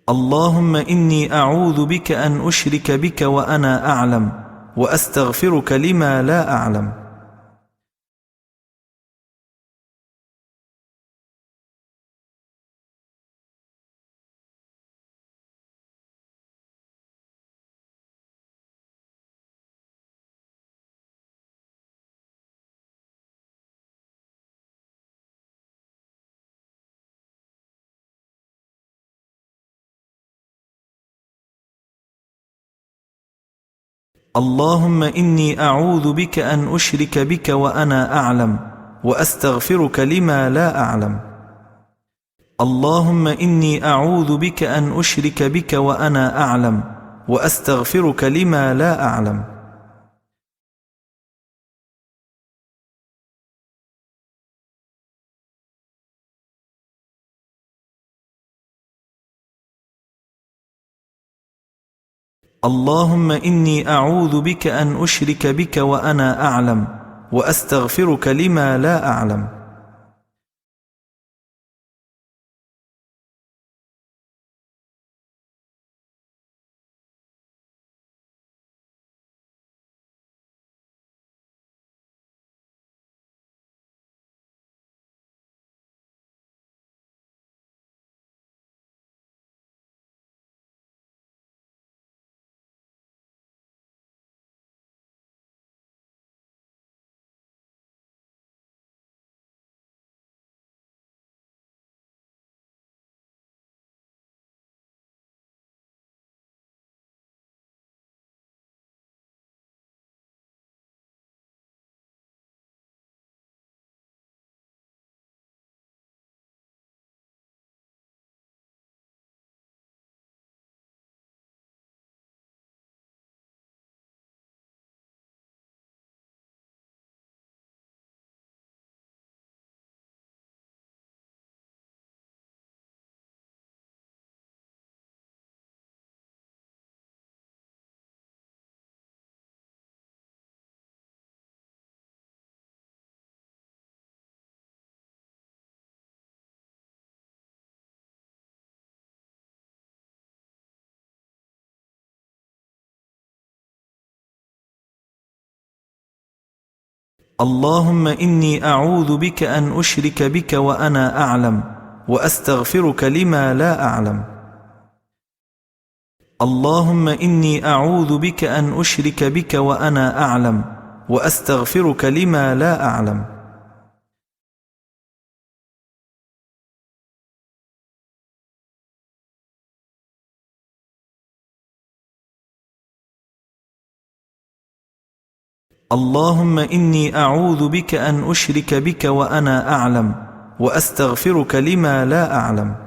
اللهم إني أعوذ بك أن أشرك بك وأنا أعلم، وأستغفرك لما لا أعلم. اللهم إني أعوذ بك أن أشرك بك وأنا أعلم، وأستغفرك لما لا أعلم. اللهم إني أعوذ بك أن أشرك بك وأنا أعلم، وأستغفرك لما لا أعلم. اللهم إني أعوذ بك أن أشرك بك وأنا أعلم، وأستغفرك لما لا أعلم. اللهم إني أعوذ بك أن أشرك بك وأنا أعلم، وأستغفرك لما لا أعلم. اللهم إني أعوذ بك أن أشرك بك وأنا أعلم، وأستغفرك لما لا أعلم. اللهم إني أعوذ بك أن أشرك بك وأنا أعلم، وأستغفرك لما لا أعلم.